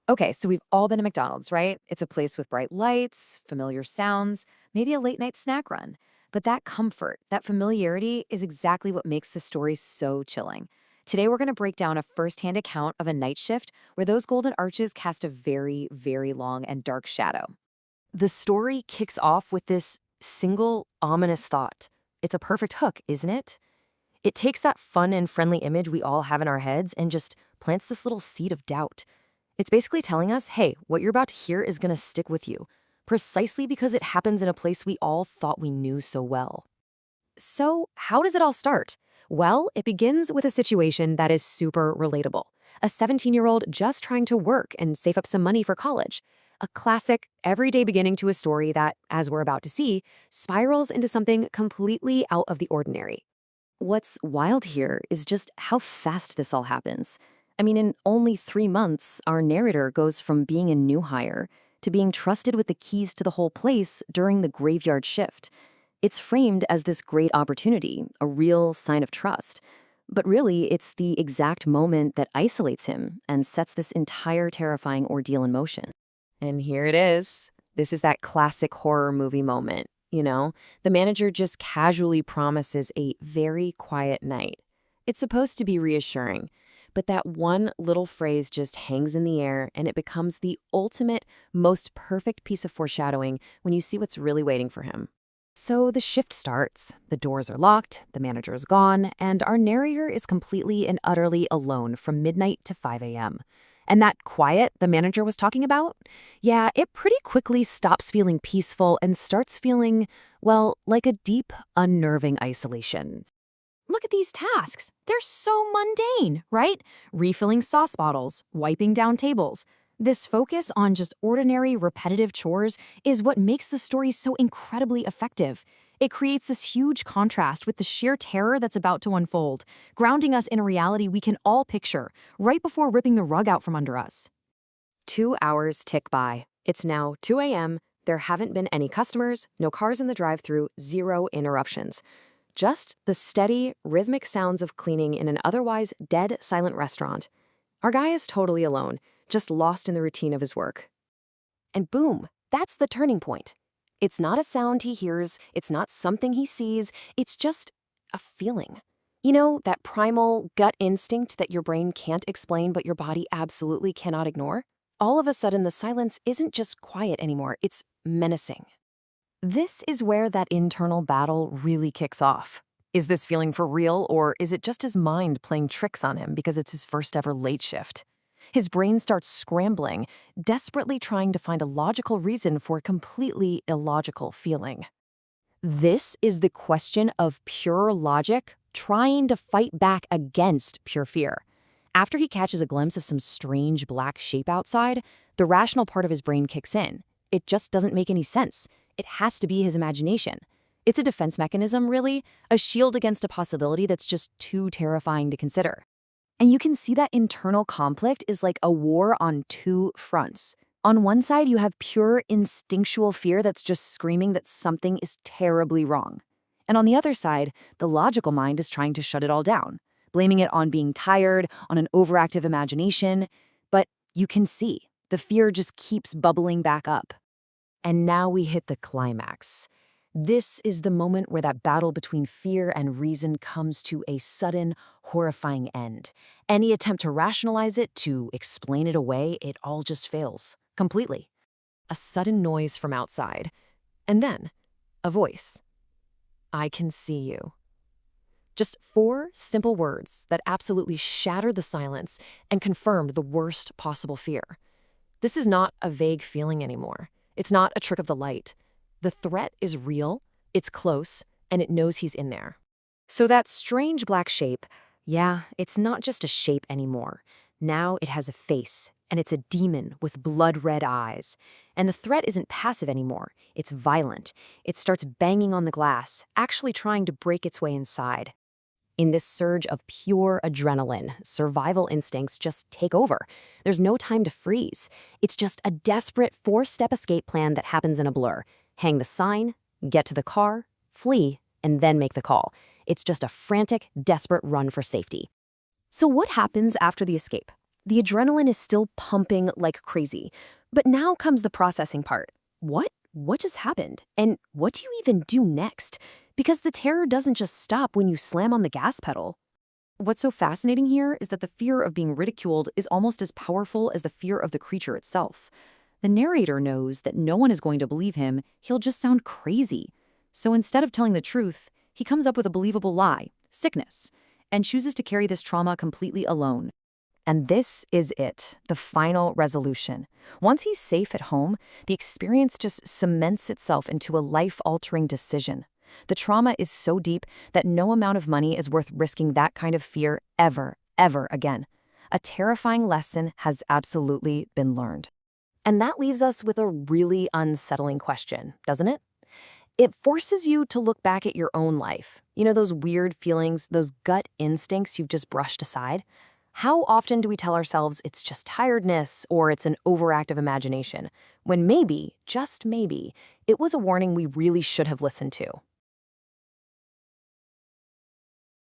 Okay, so we've all been to McDonald's, right? It's a place with bright lights, familiar sounds, maybe a late night snack run. But that comfort, that familiarity is exactly what makes the story so chilling. Today, we're going to break down a firsthand account of a night shift where those golden arches cast a very, very long and dark shadow. The story kicks off with this single, ominous thought. It's a perfect hook, isn't it? It takes that fun and friendly image we all have in our heads and just plants this little seed of doubt. It's basically telling us, hey, what you're about to hear is going to stick with you, precisely because it happens in a place we all thought we knew so well. So, how does it all start? Well, it begins with a situation that is super relatable. A 17-year-old just trying to work and save up some money for college. A classic, everyday beginning to a story that, as we're about to see, spirals into something completely out of the ordinary. What's wild here is just how fast this all happens. I mean, in only 3 months, our narrator goes from being a new hire to being trusted with the keys to the whole place during the graveyard shift. It's framed as this great opportunity, a real sign of trust. But really, it's the exact moment that isolates him and sets this entire terrifying ordeal in motion. And here it is. This is that classic horror movie moment, you know? The manager just casually promises a very quiet night. It's supposed to be reassuring, but that one little phrase just hangs in the air and it becomes the ultimate, most perfect piece of foreshadowing when you see what's really waiting for him. So the shift starts, the doors are locked, the manager is gone, and our narrator is completely and utterly alone from midnight to 5 a.m. And that quiet the manager was talking about? Yeah, it pretty quickly stops feeling peaceful and starts feeling, well, like a deep, unnerving isolation. Look at these tasks. They're so mundane, right? Refilling sauce bottles, wiping down tables. This focus on just ordinary, repetitive chores is what makes the story so incredibly effective. It creates this huge contrast with the sheer terror that's about to unfold, grounding us in a reality we can all picture, right before ripping the rug out from under us. 2 hours tick by. It's now 2 a.m. There haven't been any customers, no cars in the drive-thru, zero interruptions. Just the steady, rhythmic sounds of cleaning in an otherwise dead, silent restaurant. Our guy is totally alone, just lost in the routine of his work. And boom, that's the turning point. It's not a sound he hears, it's not something he sees, it's just a feeling. You know, that primal gut instinct that your brain can't explain but your body absolutely cannot ignore? All of a sudden, the silence isn't just quiet anymore, it's menacing. This is where that internal battle really kicks off. Is this feeling for real, or is it just his mind playing tricks on him because it's his first ever late shift? His brain starts scrambling, desperately trying to find a logical reason for a completely illogical feeling. This is the question of pure logic trying to fight back against pure fear. After he catches a glimpse of some strange black shape outside, the rational part of his brain kicks in. It just doesn't make any sense. It has to be his imagination. It's a defense mechanism, really, a shield against a possibility that's just too terrifying to consider. And you can see that internal conflict is like a war on two fronts. On one side, you have pure instinctual fear that's just screaming that something is terribly wrong. And on the other side, the logical mind is trying to shut it all down, blaming it on being tired, on an overactive imagination. But you can see, the fear just keeps bubbling back up. And now we hit the climax. This is the moment where that battle between fear and reason comes to a sudden, horrifying end. Any attempt to rationalize it, to explain it away, it all just fails. Completely. A sudden noise from outside. And then, a voice. I can see you. Just 4 simple words that absolutely shatter the silence and confirm the worst possible fear. This is not a vague feeling anymore. It's not a trick of the light. The threat is real, it's close, and it knows he's in there. So that strange black shape, yeah, it's not just a shape anymore. Now it has a face, and it's a demon with blood-red eyes. And the threat isn't passive anymore, it's violent. It starts banging on the glass, actually trying to break its way inside. In this surge of pure adrenaline, survival instincts just take over. There's no time to freeze. It's just a desperate 4-step escape plan that happens in a blur. Hang the sign, get to the car, flee, and then make the call. It's just a frantic, desperate run for safety. So what happens after the escape? The adrenaline is still pumping like crazy. But now comes the processing part. What? What just happened? And what do you even do next? Because the terror doesn't just stop when you slam on the gas pedal. What's so fascinating here is that the fear of being ridiculed is almost as powerful as the fear of the creature itself. The narrator knows that no one is going to believe him, he'll just sound crazy. So instead of telling the truth, he comes up with a believable lie, sickness, and chooses to carry this trauma completely alone. And this is it, the final resolution. Once he's safe at home, the experience just cements itself into a life-altering decision. The trauma is so deep that no amount of money is worth risking that kind of fear ever again. A terrifying lesson has absolutely been learned. And that leaves us with a really unsettling question, doesn't it? It forces you to look back at your own life. You know, those weird feelings, those gut instincts you've just brushed aside? How often do we tell ourselves it's just tiredness or it's an overactive imagination, when maybe, just maybe, it was a warning we really should have listened to?